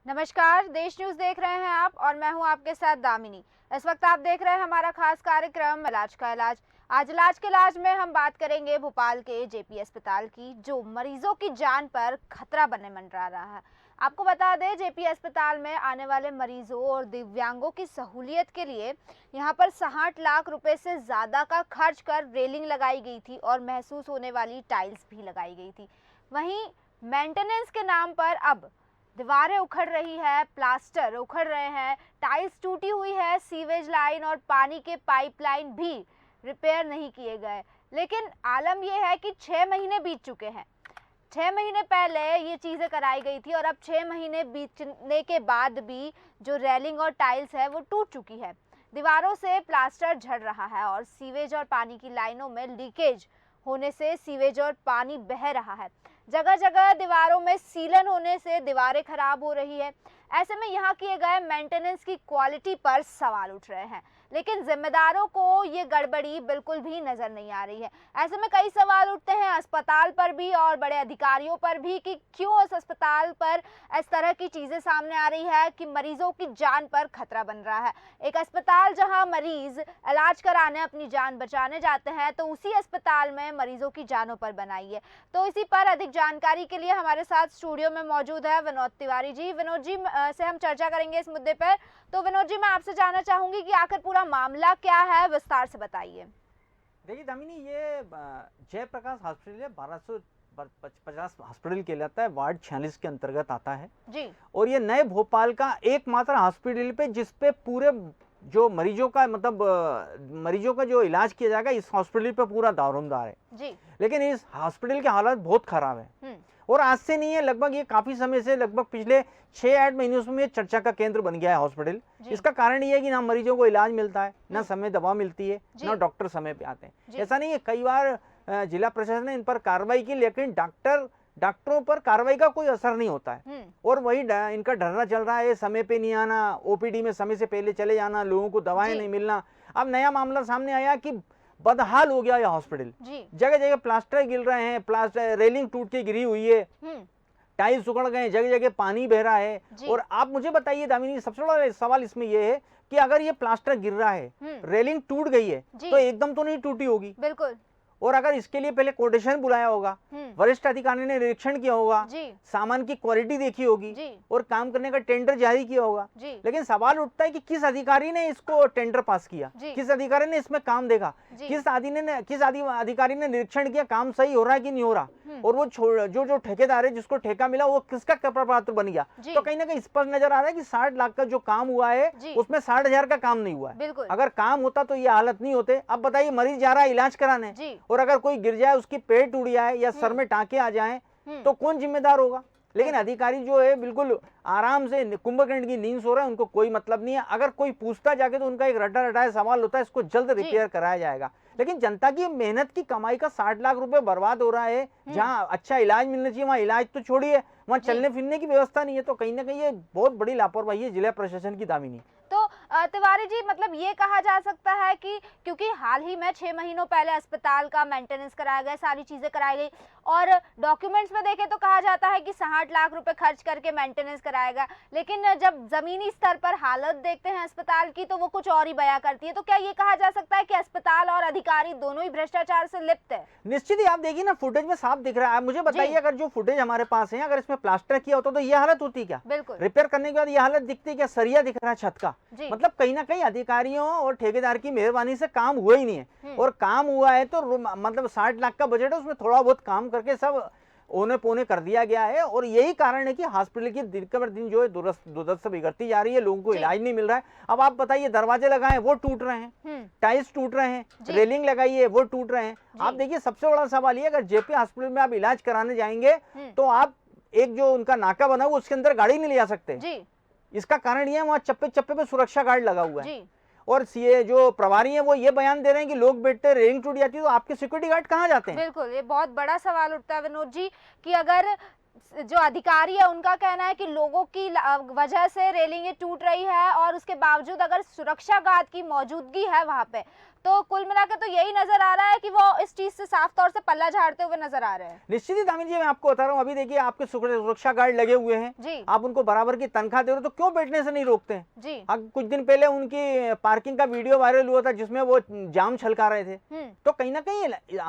नमस्कार, देश न्यूज देख रहे हैं आप और मैं हूं आपके साथ दामिनी। इस वक्त आप देख रहे हैं हमारा खास कार्यक्रम इलाज का इलाज। आज इलाज के इलाज में हम बात करेंगे भोपाल के जेपी अस्पताल की, जो मरीजों की जान पर खतरा बने मंडरा रहा है। आपको बता दें, जेपी अस्पताल में आने वाले मरीजों और दिव्यांगों की सहूलियत के लिए यहां पर 60 लाख रुपए से ज्यादा का खर्च कर रेलिंग लगाई गई थी और महसूस होने वाली टाइल्स भी लगाई गई थी। वहीं मेंटेनेंस के नाम पर अब दीवारें उखड़ रही है, प्लास्टर उखड़ रहे हैं, टाइल्स टूटी हुई है, सीवेज लाइन और पानी के पाइपलाइन भी रिपेयर नहीं किए गए। लेकिन आलम यह है कि 6 महीने बीत चुके हैं। 6 महीने पहले ये चीज़ें कराई गई थी और अब 6 महीने बीतने के बाद भी जो रेलिंग और टाइल्स है वो टूट चुकी है। दीवारों से प्लास्टर झड़ रहा है और सीवेज और पानी की लाइनों में लीकेज होने से सीवेज और पानी बह रहा है। जगह जगह दीवारों में सीलन होने से दीवारें खराब हो रही है। ऐसे में यहाँ किए गए मेंटेनेंस की क्वालिटी पर सवाल उठ रहे हैं, लेकिन जिम्मेदारों को ये गड़बड़ी बिल्कुल भी नजर नहीं आ रही है। ऐसे में कई सवाल उठते हैं अस्पताल पर भी और बड़े अधिकारियों पर भी कि क्यों इस अस्पताल पर इस तरह की चीजें सामने आ रही है कि मरीजों की जान पर खतरा बन रहा है। एक अस्पताल जहां मरीज इलाज कराने अपनी जान बचाने जाते हैं, तो उसी अस्पताल में मरीजों की जानों पर बनाई है। तो इसी पर अधिक जानकारी के लिए हमारे साथ स्टूडियो में मौजूद है विनोद तिवारी जी। विनोद जी से हम चर्चा करेंगे इस मुद्दे पर। तो विनोद जी, मैं आपसे जानना चाहूंगी कि आखिर पूरा मामला क्या है, विस्तार से बताइए। देखिए दामिनी, ये जयप्रकाश हॉस्पिटल है, 1250 हॉस्पिटल कहलाता है, वार्ड 46 के अंतर्गत आता है जी। और ये नए भोपाल का एकमात्र हॉस्पिटल पे जिसपे पूरे जो मरीजों का मरीजों का जो इलाज किया जाएगा इस हॉस्पिटल पे पूरा दारोमदार है जी। लेकिन इस हॉस्पिटल की हालत बहुत खराब है और आज से नहीं है, लगभग ये काफी समय से, लगभग पिछले 6-8 महीनों में ये चर्चा का केंद्र बन गया है हॉस्पिटल। इसका कारण ये है कि ना मरीजों को इलाज मिलता है, ना समय दवा मिलती है, ना डॉक्टर समय पे आते हैं। ऐसा नहीं है, कई बार जिला प्रशासन ने इन पर कार्रवाई की, लेकिन डॉक्टरों पर कार्रवाई का कोई असर नहीं होता है और वही इनका डरना चल रहा है, समय पे नहीं आना, ओपीडी में समय से पहले चले जाना, लोगों को दवाएं नहीं मिलना। अब नया मामला सामने आया कि बदहाल हो गया यह हॉस्पिटल, जगह जगह प्लास्टर गिर रहे हैं, प्लास्टर रेलिंग टूट के गिरी हुई है, टाइल्स उखड़ गए, जगह जगह पानी बह रहा है। और आप मुझे बताइए दामिनी, सबसे बड़ा सवाल इसमें यह है कि अगर ये प्लास्टर गिर रहा है, रेलिंग टूट गई है, तो एकदम तो नहीं टूटी होगी, बिल्कुल। और अगर इसके लिए पहले कोटेशन बुलाया होगा, वरिष्ठ अधिकारी ने निरीक्षण किया होगा, सामान की क्वालिटी देखी होगी और काम करने का टेंडर जारी किया होगा। लेकिन सवाल उठता है कि किस अधिकारी ने इसको टेंडर पास किया, किस अधिकारी ने इसमें काम देखा, किस अधिकारी ने निरीक्षण किया काम सही हो रहा है कि नहीं हो रहा, और वो जो ठेकेदार है जिसको ठेका मिला वो किसका पात्र बन गया। तो कहीं ना कहीं स्पष्ट नजर आ रहा है कि 60 लाख का जो काम हुआ है उसमें 60,000 का काम नहीं हुआ है। अगर काम होता तो ये हालत नहीं होते। अब बताइए, मरीज जा रहा है इलाज कराने और अगर कोई गिर जाए, उसकी पेट टूट जाए या सर में टांके आ जाएं, तो कौन जिम्मेदार होगा। लेकिन अधिकारी जो है बिल्कुल आराम से कुंभकर्ण की नींद सो रहे हैं, उनको कोई मतलब नहीं है। अगर कोई पूछता जाके तो उनका एक रटा रटाया सवाल होता है, इसको जल्द रिपेयर कराया जाएगा। लेकिन जनता की मेहनत की कमाई का 60 लाख रुपए बर्बाद हो रहा है। जहां अच्छा इलाज मिलना चाहिए वहां इलाज तो छोड़िए, वहां चलने फिरने की व्यवस्था नहीं है। तो कहीं ना कहीं ये बहुत बड़ी लापरवाही है जिला प्रशासन की दामिनी। तो तिवारी जी, मतलब ये कहा जा सकता है कि क्योंकि हाल ही में 6 महीनों पहले अस्पताल का मेंटेनेंस कराया गया, सारी चीजें कराई गई और डॉक्यूमेंट्स में देखें तो कहा जाता है कि 60 लाख रुपए खर्च करके मेंटेनेंस कराएगा, लेकिन जब जमीनी स्तर पर हालत देखते हैं अस्पताल की तो वो कुछ और ही बयां करती है। तो क्या ये कहा जा सकता है कि अस्पताल और अधिकारी दोनों ही भ्रष्टाचार से लिप्त है? निश्चित ही, आप देखिए ना, फुटेज में साफ दिख रहा है। मुझे बताइए, अगर जो फुटेज हमारे पास है, अगर इसमें प्लास्टर किया होता तो ये हालत होती क्या? बिल्कुल। रिपेयर करने के बाद ये हालत दिखती क्या? सरिया दिख रहा है छत का। मतलब कहीं ना कहीं अधिकारियों और ठेकेदार की मेहरबानी से काम हुआ ही नहीं है, और काम हुआ है तो मतलब 60 लाख का बजट है, उसमें थोड़ा बहुत काम करके सब ओने पोने कर दिया गया है। और यही कारण है कि हॉस्पिटल की दिन के दिन जो है दुर्दशा बिगड़ती जा रही है, लोगों को इलाज नहीं मिल रहा है। अब आप बताइए, दरवाजे लगाए वो टूट रहे हैं, टाइल्स टूट रहे हैं, रेलिंग लगाई है वो टूट रहे हैं। आप देखिए, सबसे बड़ा सवाल ये, अगर जेपी हॉस्पिटल में आप इलाज कराने जाएंगे तो आप एक जो उनका नाका बना हुआ उसके अंदर गाड़ी नहीं ले जा सकते। इसका कारण ये है, वहां चप्पे चप्पे पे सुरक्षा गार्ड लगा हुआ है और ये जो प्रभारी हैं वो ये बयान दे रहे हैं कि लोग बैठते रेलिंग टूट जाती है तो आपके सिक्योरिटी गार्ड कहाँ जाते हैं? बिल्कुल, ये बहुत बड़ा सवाल उठता है विनोद जी कि अगर जो अधिकारी है उनका कहना है कि लोगों की वजह से रेलिंग टूट रही है और उसके बावजूद अगर सुरक्षा गार्ड की मौजूदगी है वहां पे, तो कुल मिलाकर तो यही नजर आ रहा है कि वो इस चीज से साफ तौर से पल्ला झाड़ते हुए नजर आ रहे हैं। निश्चित ही दामिनी जी, मैं आपको बता रहा हूँ, अभी देखिए आपके सुरक्षा गार्ड लगे हुए हैं जी, आप उनको बराबर की तनख्वाह दे रहे हो, तो क्यों बैठने से नहीं रोकते हैं जी। कुछ दिन पहले उनकी पार्किंग का वीडियो वायरल हुआ था जिसमें वो जाम छलका रहे थे, तो कहीं ना कहीं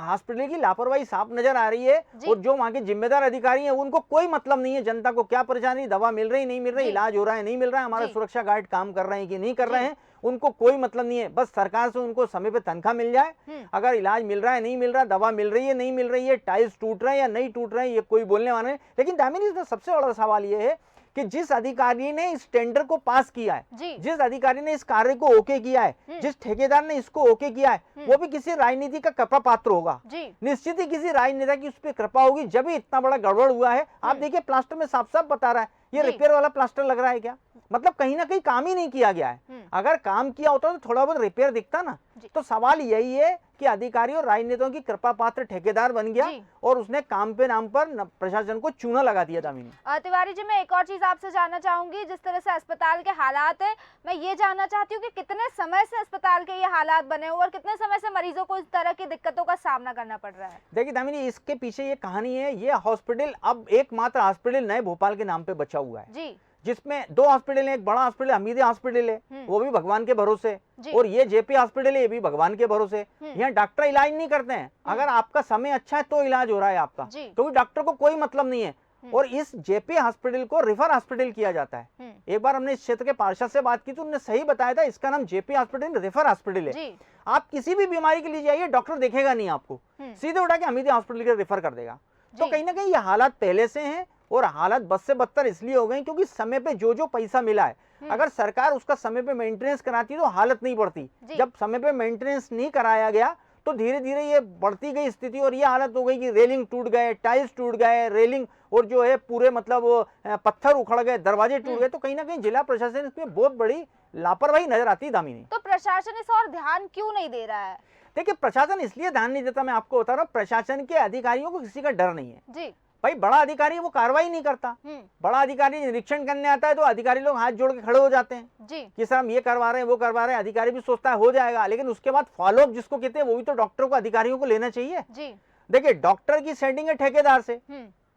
हॉस्पिटल की लापरवाही साफ नजर आ रही है। और जो वहाँ के जिम्मेदार अधिकारी हैं उनको कोई मतलब नहीं है जनता को क्या परेशानी, दवा मिल रही नहीं मिल रही, इलाज हो रहा है नहीं मिल रहा है, हमारे सुरक्षा गार्ड काम कर रहे हैं कि नहीं कर रहे हैं, उनको कोई मतलब नहीं है। बस सरकार से उनको समय पे तनख्वाह मिल जाए, अगर इलाज मिल रहा है नहीं मिल रहा, दवा मिल रही है नहीं मिल रही है, टाइल्स टूट रहे हैं या नहीं टूट रहे हैं, ये कोई बोलने वाला नहीं। लेकिन दामिनी इसमें सबसे बड़ा सवाल ये है कि जिस अधिकारी ने इस टेंडर को पास किया है, जिस अधिकारी ने इस कार्य को ओके किया है, जिस ठेकेदार ने इसको ओके किया है, वो भी किसी राजनीति का कृपा पात्र होगा। निश्चित ही किसी राजनेता की उस पर कृपा होगी जब भी इतना बड़ा गड़बड़ हुआ है। आप देखिए प्लास्टर में साफ साफ बता रहा है ये रिपेयर वाला प्लास्टर लग रहा है क्या, मतलब कहीं ना कहीं काम ही नहीं किया गया है। अगर काम किया होता तो थोड़ा बहुत रिपेयर दिखता ना। तो सवाल यही है कि अधिकारी और राजनेताओं की कृपा पात्र ठेकेदार बन गया और उसने काम पे नाम पर प्रशासन को चूना लगा दिया। दामिनी तिवारी जी, मैं एक और चीज आपसे जानना चाहूंगी, जिस तरह से अस्पताल के हालात है, मैं ये जानना चाहती हूँ कि कितने समय से अस्पताल के ये हालात बने हुए और कितने समय से मरीजों को इस तरह की दिक्कतों का सामना करना पड़ रहा है। देखिए दामिनी, इसके पीछे ये कहानी है, ये हॉस्पिटल अब एकमात्र हॉस्पिटल नए भोपाल के नाम पे बचा हुआ है, जिसमें 2 हॉस्पिटल है, एक बड़ा हॉस्पिटल हमीदिया हॉस्पिटल है, वो भी भगवान के भरोसे, और ये जेपी हॉस्पिटल है, ये भी भगवान के भरोसे। यहाँ डॉक्टर इलाज नहीं करते हैं, अगर आपका समय अच्छा है तो इलाज हो रहा है आपका, क्योंकि डॉक्टर को कोई मतलब नहीं है। और इस जेपी हॉस्पिटल को रेफर हॉस्पिटल किया जाता है। एक बार हमने इस क्षेत्र के पार्षद से बात की तो उन्होंने सही बताया था, इसका नाम जेपी हॉस्पिटल रेफर हॉस्पिटल है। आप किसी भी बीमारी के लिए जाइए, डॉक्टर देखेगा नहीं आपको, सीधे उठा के हमीदिया हॉस्पिटल के रेफर कर देगा। तो कहीं ना कहीं ये हालात पहले से हैं और हालात बद से बदतर इसलिए हो गए क्योंकि समय पे जो पैसा मिला है, अगर सरकार उसका समय पे मेंटेनेंस कराती तो हालत नहीं बढ़ती। जब समय पे मेंटेनेंस नहीं कराया गया तो धीरे धीरे ये बढ़ती गई स्थिति और ये हालत हो गई कि रेलिंग टूट गए, टाइल्स टूट गए, रेलिंग और जो है पूरे मतलब पत्थर उखड़ गए, दरवाजे टूट गए। तो कहीं ना कहीं जिला प्रशासन इसमें बहुत बड़ी लापरवाही नजर आती है। दामिनी, तो प्रशासन इस और ध्यान क्यों नहीं दे रहा है? देखिए प्रशासन इसलिए ध्यान नहीं देता, मैं आपको बता रहा हूँ, प्रशासन के अधिकारियों को किसी का डर नहीं है जी। भाई बड़ा अधिकारी वो कार्रवाई नहीं करता, बड़ा अधिकारी निरीक्षण करने आता है तो अधिकारी लोग हाथ जोड़ के खड़े हो जाते हैं जी कि सर हम ये करवा रहे हैं वो करवा रहे हैं। अधिकारी भी सोचता है हो जाएगा, लेकिन उसके बाद फॉलोअप जिसको कहते हैं वो भी तो डॉक्टर को अधिकारियों को लेना चाहिए जी। देखिए डॉक्टर की सेटिंग है ठेकेदार से,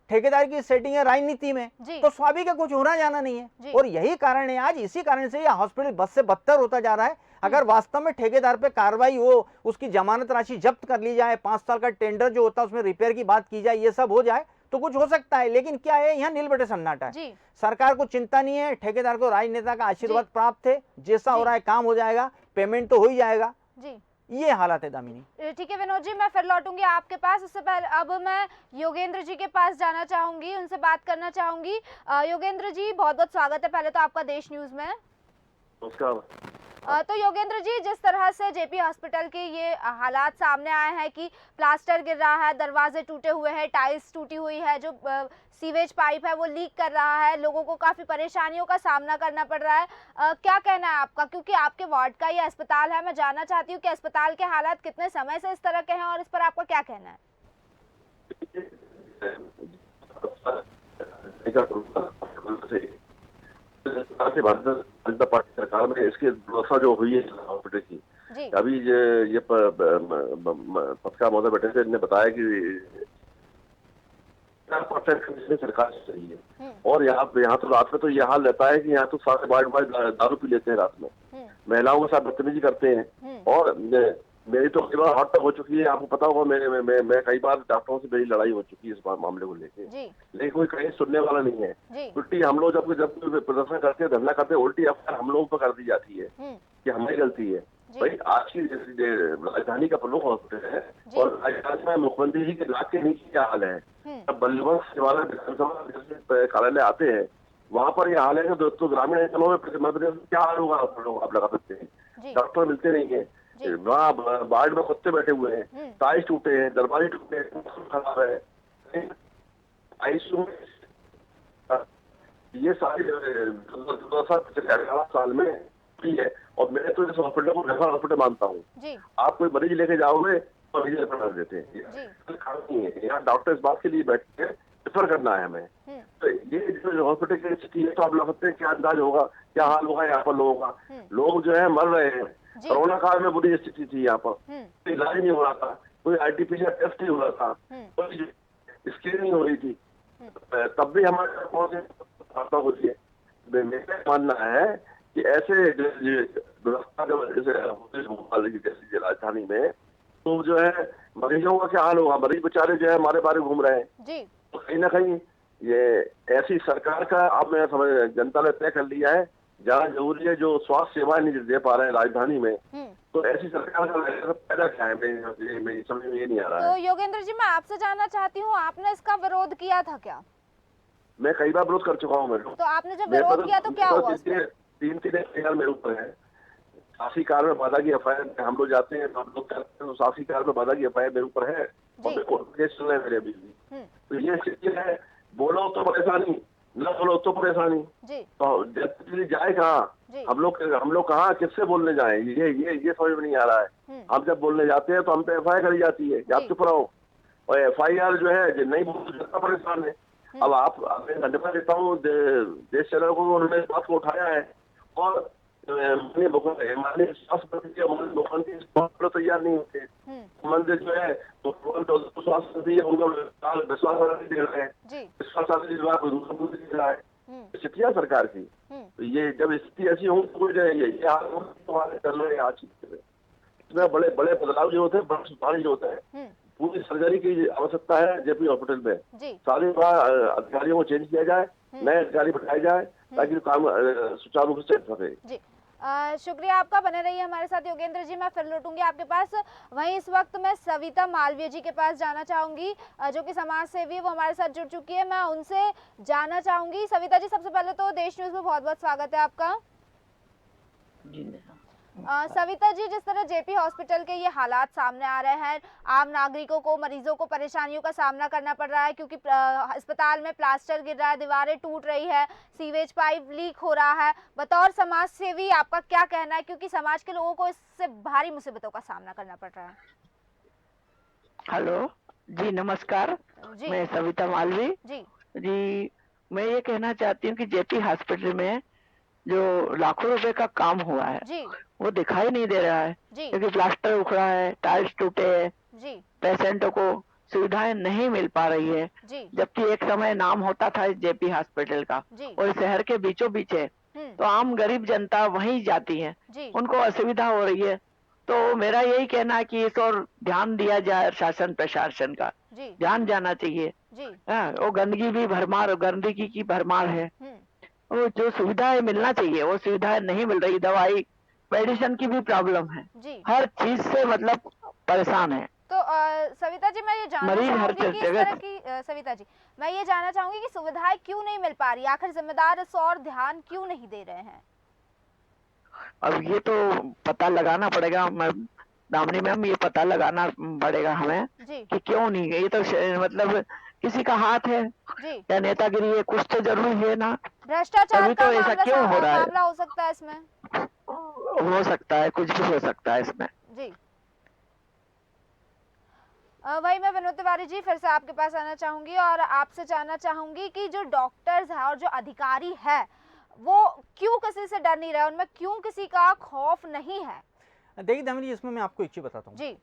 ठेकेदार की सेटिंग है राजनीति में, तो स्वाभाविक है कुछ होना जाना नहीं है। और यही कारण है, आज इसी कारण से यह हॉस्पिटल बद से बदतर होता जा रहा है। अगर वास्तव में ठेकेदार पे कार्रवाई हो, उसकी जमानत राशि जब्त कर ली जाए, 5 साल का टेंडर जो होता है उसमें रिपेयर की बात की जाए, ये सब हो जाए तो कुछ हो सकता है। लेकिन क्या है, यहाँ नील बटे सन्नाटा है, सरकार को चिंता नहीं है, ठेकेदार को राजनेता का आशीर्वाद प्राप्त है, जैसा हो रहा है काम हो जाएगा, पेमेंट तो हो ही जाएगा जी। ये हालत है दामिनी। ठीक है विनोद जी, मैं फिर लौटूंगी आपके पास, उससे पहले अब मैं योगेंद्र जी के पास जाना चाहूंगी, उनसे बात करना चाहूंगी। योगेंद्र जी, बहुत बहुत स्वागत है पहले तो आपका देश न्यूज में। नमस्कार। तो योगेंद्र जी, जिस तरह से जेपी हॉस्पिटल के ये हालात सामने आए हैं कि प्लास्टर गिर रहा है, दरवाजे टूटे हुए हैं, टाइल्स टूटी हुई है, जो सीवेज पाइप है वो लीक कर रहा है, लोगों को काफी परेशानियों का सामना करना पड़ रहा है, क्या कहना है आपका? क्योंकि आपके वार्ड का ये अस्पताल है, मैं जानना चाहती हूँ कि अस्पताल के हालात कितने समय से इस तरह के हैं और इस पर आपका क्या कहना है? भारतीय जनता पार्टी सरकार में इसकी व्यवस्था जो हुई है हॉस्पिटल की, अभी ये पत्रकार महोदय बैठे थे, इन्होंने बताया कि सरकार सही है। और यहाँ तो रात में तो ये हाल रहता है कि यहाँ तो सारे वार्ड दारू पी लेते हैं रात में, महिलाओं के साथ बदतमीजी करते हैं। और मेरी तो कई बार हॉट तक हो चुकी है, आपको पता होगा, मैं कई बार डॉक्टरों से मेरी लड़ाई हो चुकी है इस बार मामले को लेके, लेकिन कोई कहीं सुनने वाला नहीं है। उल्टी हम लोग जब प्रदर्शन करते हैं, धरना करते हैं, उल्टी एफआईआर हम लोगों पर कर दी जाती है कि हमारी गलती है। भाई आज की राजधानी का प्रमुख हॉस्पिटल है और राजधानी में मुख्यमंत्री जी के इलाज के नीचे क्या हाल है, अब बल्लभगंज वाला विधानसभा कार्यालय आते हैं वहां पर यह हाल है तो ग्रामीण अंचलों में मध्य प्रदेश में क्या हाल होगा आप लगा सकते हैं। डॉक्टर मिलते नहीं है, वहाँ वार्ड में कुत्ते बैठे हुए हैं, टाइल्स टूटे हैं, दरवाजे टूटे हैं, खराब है, आईसीयू ये सारी 18 साल में है। और मैं तो इस हॉस्पिटल को रेफर हॉस्पिटल मानता हूँ। आप कोई मरीज लेके जाओगे तो मरीज रेफर कर देते हैं, यहाँ डॉक्टर इस बात के लिए बैठते हैं रेफर करना है हमें। तो ये जो हॉस्पिटल की स्थिति है तो आप लग सकते हैं क्या अंदाज होगा, क्या हाल होगा यहाँ पर लोगों का। लोग जो है मर रहे हैं, कोरोना काल में बुरी स्थिति थी यहाँ पर, कोई इलाज नहीं हो रहा था, कोई आरटीपीसीआर टेस्ट नहीं हो रहा था, कोई स्क्रीनिंग नहीं हो रही थी, तब भी हमारे वार्ता होती है। मेरा मानना है कि ऐसे व्यवस्था भोपाल जैसी राजधानी में तो जो है मरीजों का क्या हाल होगा, मरीज बेचारे जो है हमारे बारे घूम रहे हैं। तो कहीं ना कहीं ये ऐसी सरकार का अब मैं समझ जनता ने तय कर लिया है, जहाँ जरूरी है जो स्वास्थ्य सेवाएं नहीं दे पा रहे हैं राजधानी में, तो ऐसी सरकार का पैदा क्या है, मेरी समझ में ये नहीं आ रहा है। तो योगेंद्र जी, मैं आपसे जानना चाहती हूँ, आपने इसका विरोध किया था क्या? मैं कई बार विरोध कर चुका हूँ। मेरे तो आपने जब विरोध किया तो क्या हुआ? 3 एफआईआर मेरे ऊपर है। साक्षी कार में बाधा की एफआईआर हम लोग जाते हैं, हम लोग करते हैं, तो साक्षी कार में बाधा की एफआईआर मेरे ऊपर है और कोर्ट केस चल रहे हैं मेरे अभी भी। तो ये स्थिति है, बोलो तो परेशानी, न बोलो तो परेशानी, तो जाए कहाँ? हम लोग कहाँ किससे बोलने जाए, ये समझ में नहीं आ रहा है। हम जब बोलने जाते हैं तो हम पे एफआईआर करी जाती है कि आप चुप रहो, और एफआईआर जो है नहीं बोलते जनता परेशान है। अब मैं धन्यवाद देता हूँ देश चैनल को, उन्होंने इस बात को उठाया है और माननीय स्वास्थ्य मंत्री तैयार नहीं होते, मंदिर जो है तो स्वास्थ्य मंत्री उनका विश्वास दे रहे हैं, विश्वास स्थितियाँ सरकार की। तो ये जब स्थिति ऐसी होंगी तो कोई चल रहे आज इसमें बड़े बड़े बदलाव जो होते हैं, बड़े सुधार जो होते हैं, पूरी सर्जरी की आवश्यकता है जेपी हॉस्पिटल में। सारे अधिकारियों को चेंज किया जाए, नए अधिकारी बैठाए जाए ताकि काम सुचारू रूप से चल सके। शुक्रिया आपका, बने रहिए हमारे साथ योगेंद्र जी। मैं फिर लौटूंगी आपके पास। वहीं इस वक्त मैं सविता मालवीय जी के पास जाना चाहूंगी, जो कि समाज सेवी है, वो हमारे साथ जुड़ चुकी है। मैं उनसे जानना चाहूंगी। सविता जी, सबसे पहले तो देश न्यूज में बहुत बहुत स्वागत है आपका। सविता जी, जिस तरह जेपी हॉस्पिटल के ये हालात सामने आ रहे हैं, आम नागरिकों को, मरीजों को परेशानियों का सामना करना पड़ रहा है, क्योंकि अस्पताल में प्लास्टर गिर रहा है, दीवारें टूट रही है, सीवेज पाइप लीक हो रहा है। बतौर समाज सेवी आपका क्या कहना है, क्योंकि समाज के लोगों को इससे भारी मुसीबतों का सामना करना पड़ रहा है? हेलो जी, नमस्कार जी। मैं सविता मालवीय जी। मैं ये कहना चाहती हूँ कि जेपी हॉस्पिटल में जो लाखों रुपए का काम हुआ है जी, वो दिखाई नहीं दे रहा है, क्योंकि प्लास्टर उखड़ा है, टाइल्स टूटे हैं, पेशेंटों को सुविधाएं नहीं मिल पा रही है। जबकि एक समय नाम होता था जेपी हॉस्पिटल का, और शहर के बीचों बीच है, तो आम गरीब जनता वहीं जाती है, उनको असुविधा हो रही है। तो मेरा यही कहना है कि इस और ध्यान दिया जाए, शासन प्रशासन का ध्यान जाना चाहिए। वो गंदगी भी भरमार, गंदगी की भरमार है, वो जो सुविधाएं मिलना चाहिए वो सुविधाएं नहीं मिल रही। दवाई मेडिसिन की भी प्रॉब्लम है, हर चीज से मतलब परेशान है। तो सविता जी, मैं ये जानना चाहूंगी कि इस तरह की सविता जी, मैं ये जानना चाहूंगी कि सुविधाएं क्यों नहीं मिल पा रही, आखिर जिम्मेदार इस और ध्यान क्यों नहीं दे रहे हैं? अब ये तो पता लगाना पड़ेगा, दामिनी मैम, ये पता लगाना पड़ेगा हमें कि क्यों नहीं। ये तो मतलब किसी का हाथ है या नेतागिरी है, कुछ तो जरूरी है ना। भ्रष्टाचार का ऐसा क्यों हो रहा है? मामला हो सकता है इसमें, हो सकता है, कुछ भी हो सकता है इसमें जी। वही मैं विनोद तिवारी जी फिर से आपके पास आना चाहूंगी और आपसे जानना चाहूंगी कि जो डॉक्टर्स है और जो अधिकारी है, वो क्यों किसी से डर नहीं रहे, उनमें क्यों किसी का खौफ नहीं है? देखिए दामिनी, इसमें मैं आपको एक चीज बताता हूँ जी।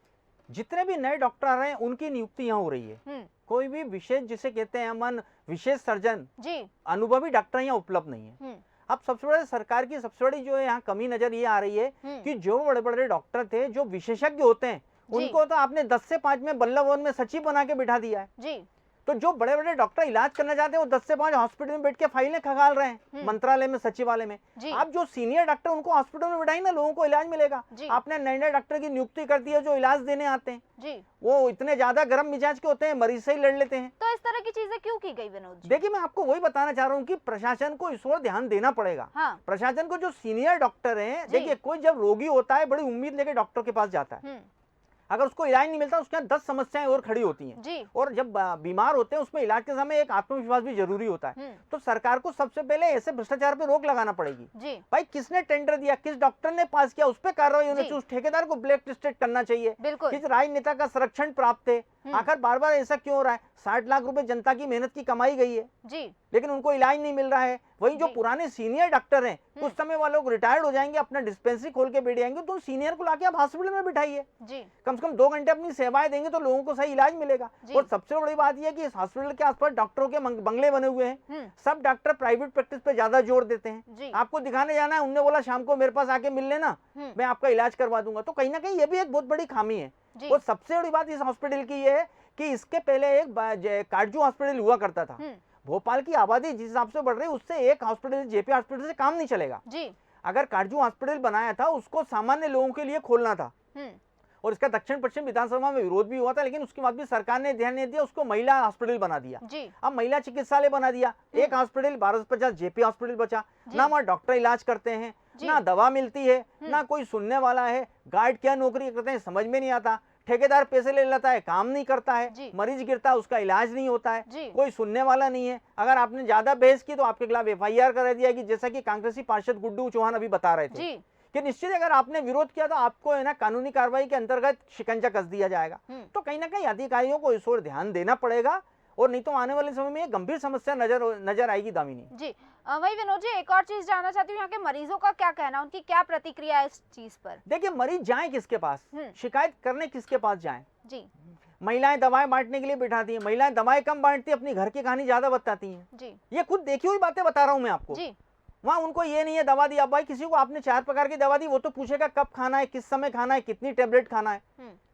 जितने भी नए डॉक्टर आ रहे हैं उनकी नियुक्ति यहाँ हो रही है। कोई भी विशेष, जिसे कहते हैं अमन, विशेष सर्जन जी, अनुभवी डॉक्टर यहाँ उपलब्ध नहीं है। अब सबसे बड़े सरकार की सबसे बड़ी जो है यहाँ कमी नजर ये आ रही है कि जो बड़े बड़े डॉक्टर थे, जो विशेषज्ञ होते हैं, उनको तो आपने 10 से 5 में बल्लभ भवन में सचिव बना के बिठा दिया है जी। तो जो बड़े बड़े डॉक्टर इलाज करना चाहते हैं वो 10 से 5 हॉस्पिटल में बैठ के फाइलें खंगाल रहे हैं, मंत्रालय में, सचिवालय में। आप जो सीनियर डॉक्टर उनको हॉस्पिटल में बिठाई ना, लोगों को इलाज मिलेगा। आपने नए नए डॉक्टर की नियुक्ति कर दी है जो इलाज देने आते हैं जी। वो इतने ज्यादा गर्म मिजाज के होते हैं, मरीज से ही लड़ लेते हैं। तो इस तरह की चीजें क्यों की गई विनोद जी? देखिए, मैं आपको वही बताना चाह रहा हूँ कि प्रशासन को इस ओर ध्यान देना पड़ेगा। प्रशासन को, जो सीनियर डॉक्टर है, देखिए कोई जब रोगी होता है बड़ी उम्मीद लेके डॉक्टर के पास जाता है, अगर उसको इलाज नहीं मिलता उसके यहाँ 10 समस्याएं और खड़ी होती हैं जी। और जब बीमार होते हैं उसमें इलाज के समय एक आत्मविश्वास भी जरूरी होता है। तो सरकार को सबसे पहले ऐसे भ्रष्टाचार पे रोक लगाना पड़ेगी जी। भाई, किसने टेंडर दिया, किस डॉक्टर ने पास किया, उस पर कार्रवाई होनी चाहिए। उस ठेकेदार को ब्लैक लिस्टेड करना चाहिए। किस राजनेता का संरक्षण प्राप्त है, आखिर बार बार ऐसा क्यों हो रहा है? 60 लाख रुपए जनता की मेहनत की कमाई गई है जी। लेकिन उनको इलाज नहीं मिल रहा है। वही जो पुराने सीनियर डॉक्टर हैं, कुछ समय वाले लोग रिटायर्ड हो जाएंगे, अपना डिस्पेंसरी खोल के बैठ जाएंगे, तो सीनियर को लाके आप हॉस्पिटल में बिठाइए, कम से कम 2 घंटे अपनी सेवाएं देंगे तो लोगों को सही इलाज मिलेगा। और सबसे बड़ी बात यह है कि इस हॉस्पिटल के आसपास डॉक्टरों के बंगले बने हुए हैं, सब डॉक्टर प्राइवेट प्रैक्टिस पे ज्यादा जोर देते हैं। आपको दिखाने जाना है, उनने बोला शाम को मेरे पास आके मिल लेना, मैं आपका इलाज करवा दूंगा। तो कहीं ना कहीं ये भी एक बहुत बड़ी खामी है। और सबसे बड़ी बात इस हॉस्पिटल की ये है कि इसके पहले एक काटजू हॉस्पिटल हुआ करता था। भोपाल की आबादी जिस हिसाब से बढ़ रही है, उससे एक हॉस्पिटल जेपी हॉस्पिटल से काम नहीं चलेगा। अगर काटजू हॉस्पिटल बनाया था, उसको सामान्य लोगों के लिए खोलना था, और इसका दक्षिण पश्चिम विधानसभा में विरोध भी हुआ था, लेकिन उसके बाद भी सरकार ने ध्यान नहीं दिया, उसको महिला हॉस्पिटल बना दिया। अब महिला चिकित्सालय बना दिया, एक हॉस्पिटल 1250 जेपी हॉस्पिटल बचा। ना वहाँ डॉक्टर इलाज करते हैं, ना दवा मिलती है, ना कोई सुनने वाला है, गार्ड क्या नौकरी करते हैं समझ में नहीं आता, ठेकेदार पैसे ले लेता है, काम नहीं करता है, मरीज गिरता है, उसका इलाज नहीं होता है, कोई सुनने वाला नहीं है। अगर आपने ज्यादा बहस की तो आपके खिलाफ FIR करा दिया कि जैसा कि कांग्रेसी पार्षद गुड्डू चौहान अभी बता रहे थे कि निश्चित अगर आपने विरोध किया तो आपको है ना कानूनी कार्रवाई के अंतर्गत शिकंजा कस दिया जाएगा। तो कहीं ना कहीं अधिकारियों को इस ओर ध्यान देना पड़ेगा, और नहीं तो आने वाले समय में एक गंभीर समस्या नजर आएगी। दामिनी जी, वही विनोद जी, एक और चीज जानना चाहती हूँ, यहाँ के मरीजों का क्या कहना, उनकी क्या प्रतिक्रिया है इस चीज पर? देखिए, मरीज जाएं किसके पास, शिकायत करने किसके पास जाएं? जी, महिलाएं दवाएं बांटने के लिए बिठाती हैं, महिलाएं दवाएं कम बांटती, अपनी घर की कहानी ज्यादा बताती हैं। जी, ये खुद देखी हुई बातें बता रहा हूं मैं आपको। जी, वहाँ उनको ये नहीं है दवा दी, अब भाई किसी को आपने 4 प्रकार की दवा दी, वो तो पूछेगा कब खाना है, किस समय खाना है, कितनी टेबलेट खाना है,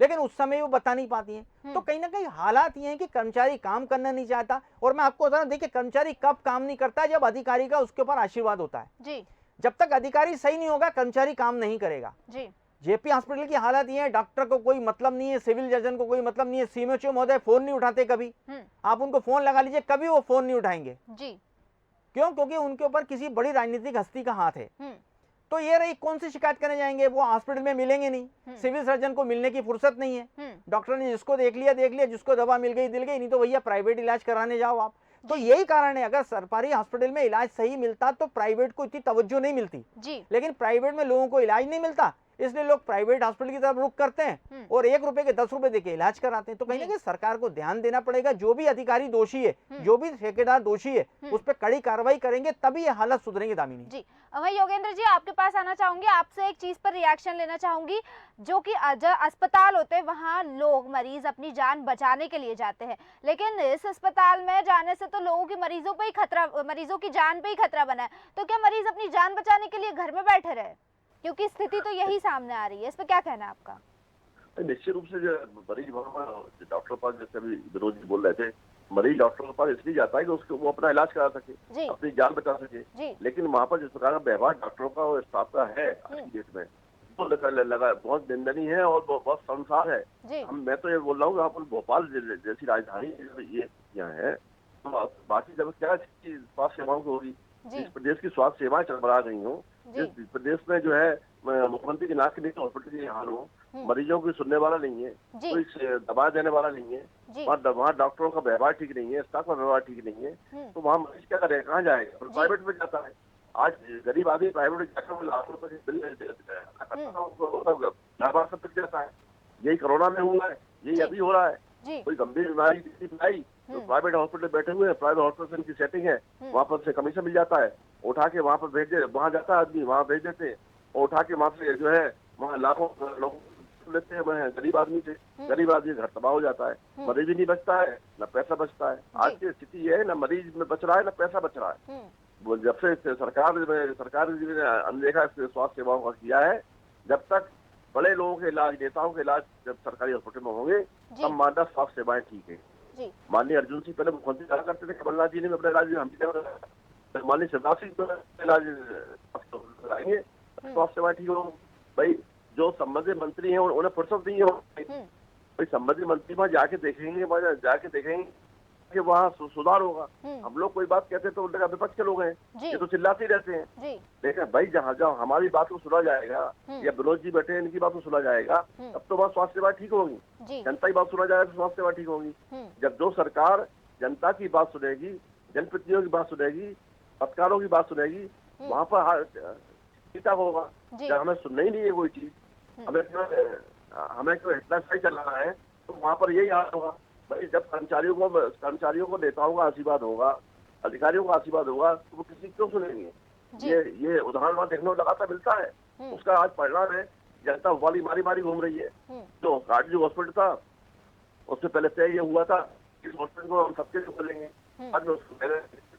लेकिन उस समय वो बता नहीं पाती हैं। तो कहीं ना कहीं हालात ये हैं कि कर्मचारी काम करना नहीं चाहता। और मैं आपको बता रहा हूं, देखिए कर्मचारी कब काम नहीं करता, जब अधिकारी का उसके ऊपर आशीर्वाद होता है। जी, जब तक अधिकारी सही नहीं होगा, कर्मचारी काम नहीं करेगा। जी, जेपी हॉस्पिटल की हालत ये है, डॉक्टर को कोई मतलब नहीं है, सिविल सर्जन को कोई मतलब नहीं है, CMHO महोदय फोन नहीं उठाते कभी, आप उनको फोन लगा लीजिए, कभी वो फोन नहीं उठाएंगे। जी, क्यों? क्योंकि उनके ऊपर किसी बड़ी राजनीतिक हस्ती का हाथ है। तो ये रही, कौन सी शिकायत करने जाएंगे, वो हॉस्पिटल में मिलेंगे नहीं, सिविल सर्जन को मिलने की फुर्सत नहीं है, डॉक्टर ने जिसको देख लिया, जिसको दवा मिल गई दिल गई, नहीं तो भैया प्राइवेट इलाज कराने जाओ आप। तो यही कारण है, अगर सरकारी हॉस्पिटल में इलाज सही मिलता तो प्राइवेट को इतनी तवज्जो नहीं मिलती। लेकिन प्राइवेट में लोगों को इलाज नहीं मिलता, इसलिए लोग प्राइवेट हॉस्पिटल की तरफ रुख करते हैं और 1 रुपए के 10 रुपए देके इलाज कराते हैं। तो कहीं ना कहीं सरकार को ध्यान देना पड़ेगा, जो भी अधिकारी दोषी है, जो भी ठेकेदार दोषी है, उस पर कड़ी कार्रवाई करेंगे, तभी ये हालत सुधरेंगे। दामिनी जी, वही योगेंद्र जी, आपके पास आना चाहूंगी, आपसे एक चीज पर रिएक्शन लेना चाहूंगी, जो कि अस्पताल होते हैं, वहाँ लोग मरीज अपनी जान बचाने के लिए जाते हैं, लेकिन इस अस्पताल में जाने से तो लोगों की मरीजों पे ही खतरा, मरीजों की जान पे ही खतरा बना है। तो क्या मरीज अपनी जान बचाने के लिए घर में बैठे रहे? क्योंकि स्थिति तो यही सामने आ रही है, इस पे क्या कहना है आपका? निश्चित रूप से जो मरीज डॉक्टर पास, जैसे अभी विनोद जी बोल रहे थे, मरीज डॉक्टर के पास इसलिए जाता है कि उसको वो अपना इलाज करा सके, अपनी जान बचा सके। लेकिन वहाँ पर जिस प्रकार का व्यवहार डॉक्टरों का और स्टाफ का है आज की डेट में, तो लगा बहुत निंदनीय है और बहुत शर्मसार है। मैं तो ये बोल रहा हूँ, यहाँ पर भोपाल जैसी राजधानी ये यहाँ है, तो बाकी जब क्या स्वास्थ्य सेवाओं की होगी, इस प्रदेश की स्वास्थ्य सेवाएं चरमरा गई हो, जिस प्रदेश में जो है मुख्यमंत्री के नाक के नीचे हॉस्पिटल की हाल हो, मरीजों की सुनने वाला नहीं है, कोई दवा देने वाला नहीं है, वहाँ डॉक्टरों का व्यवहार ठीक नहीं है, स्टाफ का व्यवहार ठीक नहीं है, तो वहाँ मरीज क्या करेगा, कहाँ जाएगा? तो प्राइवेट में जाता है। आज गरीब आदमी प्राइवेट में जाकर लाखों रुपए बिल जाता है। यही कोरोना में हुआ है, यही अभी हो रहा है। कोई गंभीर बीमारी आई तो प्राइवेट हॉस्पिटल बैठे हुए हैं, प्राइवेट हॉस्पिटल की सेटिंग है, वहाँ पर से कमीशन मिल जाता है, उठा के वहाँ पर भेज दे, वहाँ जाता है आदमी, वहाँ भेज देते हैं, और उठा के वहाँ से जो है वहाँ लाखों लोग लेते हैं, गरीब आदमी से, गरीब आदमी घर तबाह हो जाता है, मरीज भी नहीं बचता है, न पैसा बचता है। आज की स्थिति ये है, न मरीज में बच रहा है, न पैसा बच रहा है। जब से सरकार ने अनदेखा स्वास्थ्य सेवाओं का किया है, जब तक बड़े लोगों के इलाज, नेताओं के इलाज जब सरकारी हॉस्पिटल में होंगे, तब मानना स्वास्थ्य सेवाएं ठीक है। माननीय अर्जुन सिंह पहले मुख्यमंत्री कहा करते थे, कमलनाथ जी ने अपने राज्य हम माननीय शिवराज सिंह इलाज कराएंगे, स्वास्थ्य सेवाएं ठीक हो। भाई जो संबंधित मंत्री हैं उन्हें फुर्सत नहीं है, भाई संबंधित मंत्री वहाँ जाके देखेंगे कि वहाँ सुधार होगा। हम लोग कोई बात कहते हैं तो उनका विपक्ष के लोग हैं, ये तो चिल्लाते रहते हैं। लेकिन भाई जहाँ हमारी बात को सुना जाएगा, या विनोद जी बैठे हैं इनकी बात को सुना जाएगा, तब तो वहाँ स्वास्थ्य सेवा ठीक होगी। जनता की बात सुना जाएगा तो स्वास्थ्य सेवा ठीक होगी। जब जो सरकार जनता की बात सुनेगी, जनप्रतिनिधियों की बात सुनेगी, पत्रकारों की बात सुनेगी, वहाँ पर सीता होगा। जब हमें सुनना ही नहीं है कोई चीज, हमें क्यों इतना सही चल रहा है, तो वहाँ पर यही हाल होगा। भाई जब कर्मचारियों को नेताओं का आशीर्वाद होगा, अधिकारियों का आशीर्वाद होगा तो वो किसी क्यों सुनेंगे। ये उदाहरण वहाँ देखने को लगातार मिलता है। उसका आज परिणाम है, जनता वाली मारी मारी घूम रही है। तो कार्डियो हॉस्पिटल था, उससे पहले तय ये हुआ था इस हॉस्पिटल को हम सबके लिए खोलेंगे। आज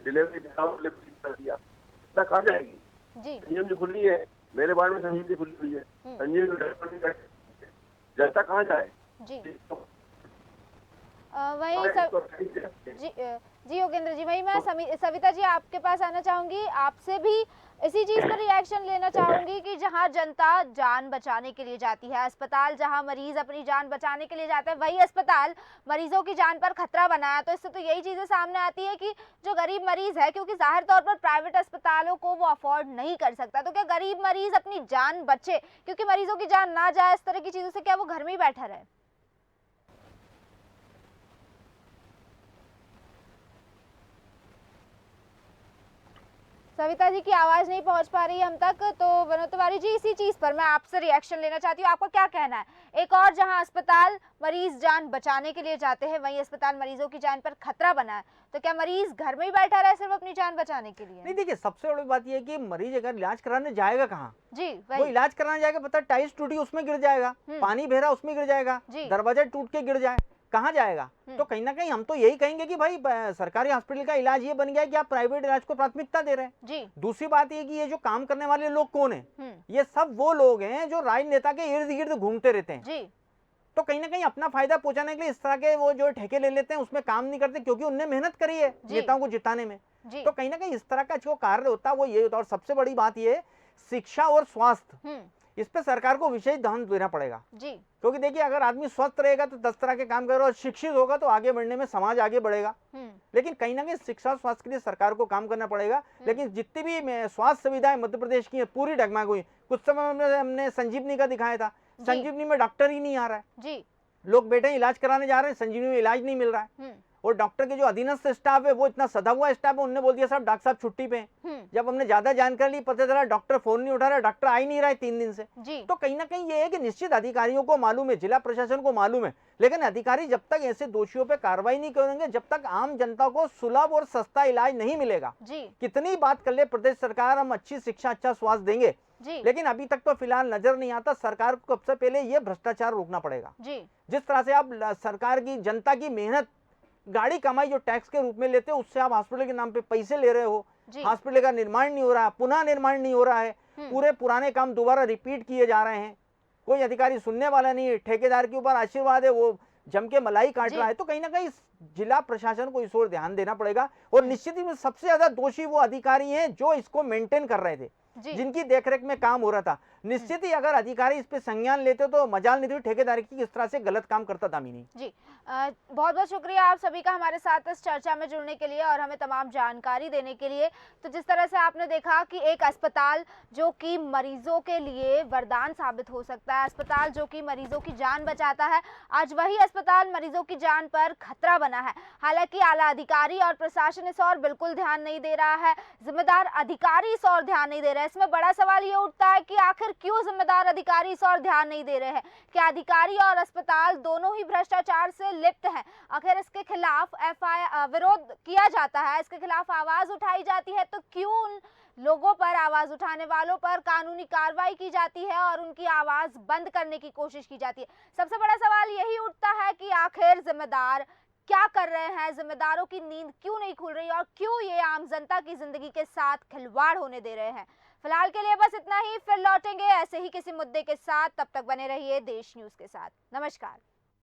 डिलीवरी कर दिया, कहाँ जाएगी? संजीवनी खुली है, मेरे बारे में संजीवनी खुली हुई है, संजीवनी जनता कहाँ जाए? वही जी योगेंद्र जी, वही मैं सविता जी आपके पास आना चाहूंगी, आपसे भी इसी चीज पर रिएक्शन लेना चाहूंगी कि जहां जनता जान बचाने के लिए जाती है, अस्पताल जहां मरीज अपनी जान बचाने के लिए जाता है, वही अस्पताल मरीजों की जान पर खतरा बनाया। तो इससे तो यही चीजें सामने आती है कि जो गरीब मरीज है, क्योंकि जाहिर तौर पर प्राइवेट अस्पतालों को वो अफोर्ड नहीं कर सकता, तो क्या गरीब मरीज अपनी जान बचे, क्योंकि मरीजों की जान ना जाए इस तरह की चीजों से, क्या वो घर में ही बैठा रहे? सविता जी की आवाज नहीं पहुंच पा रही है हम तक, तो विनोद तिवारी जी इसी चीज पर मैं आपसे रिएक्शन लेना चाहती हूँ, आपका क्या कहना है? एक और जहां अस्पताल मरीज जान बचाने के लिए जाते हैं, वहीं अस्पताल मरीजों की जान पर खतरा बना है, तो क्या मरीज घर में ही बैठा रहे सिर्फ अपनी जान बचाने के लिए? नहीं, देखिए सबसे बड़ी बात यह है कि मरीज अगर इलाज कराने जाएगा कहाँ? जी वो इलाज कराने जाएगा, पता टाइल्स टूटी उसमें गिर जाएगा, पानी बह रहा उसमें गिर जाएगा, दरवाजा टूट के गिर जाए, कहाँ जाएगा? तो कहीं ना कहीं हम तो यही कहेंगे कि भाई सरकारी हॉस्पिटल का इलाज ये बन गया है कि आप प्राइवेट इलाज को प्राथमिकता दे रहे हैं। जी। दूसरी बात ये कि ये जो काम करने वाले लोग कौन है? ये सब वो लोग हैं जो राजनेता के इर्द गिर्द घूमते रहते हैं। जी। तो कहीं ना कहीं अपना फायदा पहुंचाने के लिए इस तरह के वो जो ठेके ले लेते हैं, उसमें काम नहीं करते, क्योंकि उनने मेहनत करी है नेताओं को जिताने में। तो कहीं ना कहीं इस तरह का जो कार्य होता है वो ये होता है। और सबसे बड़ी बात ये, शिक्षा और स्वास्थ्य, इस पे सरकार को विशेष ध्यान देना पड़ेगा। जी। क्योंकि देखिए अगर आदमी स्वस्थ रहेगा तो 10 तरह के काम करेगा, और शिक्षित होगा तो आगे बढ़ने में समाज आगे बढ़ेगा। लेकिन कहीं ना कहीं शिक्षा और स्वास्थ्य के लिए सरकार को काम करना पड़ेगा। लेकिन जितनी भी स्वास्थ्य सुविधाएं मध्य प्रदेश की पूरी डगमगा हुई। कुछ समय में हमने संजीवनी का दिखाया था, संजीवनी में डॉक्टर ही नहीं आ रहा है। जी। लोग बैठे इलाज कराने जा रहे हैं, संजीवनी में इलाज नहीं मिल रहा है। और डॉक्टर के जो अधीनस्थ स्टाफ है वो इतना सदा हुआ स्टाफ है, उन्होंने बोल दिया साहब डॉक्टर साहब छुट्टी पे। जब हमने ज्यादा जानकारी ली, पता चला डॉक्टर फोन नहीं उठा रहा, डॉक्टर आ ही नहीं रहा है 3 दिन से। तो कहीं ना कहीं ये है कि निश्चित अधिकारियों को मालूम है, जिला प्रशासन को मालूम है, लेकिन अधिकारी जब तक ऐसे दोषियों पे कार्रवाई नहीं करेंगे, जब तक आम जनता को सुलभ और सस्ता इलाज नहीं मिलेगा। कितनी बात कर ले प्रदेश सरकार, हम अच्छी शिक्षा अच्छा स्वास्थ्य देंगे, लेकिन अभी तक तो फिलहाल नजर नहीं आता। सरकार को सबसे पहले ये भ्रष्टाचार रोकना पड़ेगा। जिस तरह से आप सरकार की जनता की मेहनत, गाड़ी कमाई जो टैक्स के रूप में लेते हो, उससे आप हॉस्पिटल के नाम पे पैसे ले रहे हो, हॉस्पिटल का निर्माण नहीं हो रहा, पुनः निर्माण नहीं हो रहा है, पूरे पुराने काम दोबारा रिपीट किए जा रहे हैं, कोई अधिकारी सुनने वाला नहीं है, ठेकेदार के ऊपर आशीर्वाद है, वो जम के मलाई काट रहा है। तो कहीं ना कहीं जिला प्रशासन को इस ओर ध्यान देना पड़ेगा। और निश्चित ही सबसे ज्यादा दोषी वो अधिकारी हैं जो इसको मेंटेन कर रहे थे, जिनकी देखरेख में काम हो रहा था। निश्चित ही अगर अधिकारी इस पे संज्ञान लेते तो मजाल नहीं थी ठेकेदारी की किस तरह से गलत काम करता दामिनी जी। बहुत बहुत शुक्रिया आप सभी का हमारे साथ इस चर्चा में जुड़ने के लिए और हमें तमाम जानकारी देने के लिए। तो जिस तरह से आपने देखा कि एक अस्पताल जो कि मरीजों के लिए वरदान साबित हो सकता है, अस्पताल जो कि मरीजों की जान बचाता है, आज वही अस्पताल मरीजों की जान पर खतरा बना है। हालांकि आला अधिकारी और प्रशासन इस और बिल्कुल ध्यान नहीं दे रहा है, जिम्मेदार अधिकारी इस और ध्यान नहीं दे रहे हैं। इसमें बड़ा सवाल ये उठता है कि आखिर क्यों जिम्मेदार अधिकारी इस और ध्यान नहीं दे रहे हैं? क्या अधिकारी और अस्पताल दोनों ही भ्रष्टाचार से लिप्त हैं? आखिर इसके खिलाफ विरोध किया जाता है, इसके खिलाफ आवाज उठाई जाती है, तो क्यों उन लोगों पर, आवाज उठाने वालों पर कानूनी कार्रवाई की जाती है और उनकी आवाज बंद करने की कोशिश की जाती है? सबसे बड़ा सवाल यही उठता है कि आखिर जिम्मेदार क्या कर रहे हैं, जिम्मेदारों की नींद क्यों नहीं खुल रही और क्यों ये आम जनता की जिंदगी के साथ खिलवाड़ होने दे रहे हैं? फिलहाल के लिए बस इतना ही, फिर लौटेंगे ऐसे ही किसी मुद्दे के साथ। तब तक बने रहिए देश न्यूज के साथ। नमस्कार।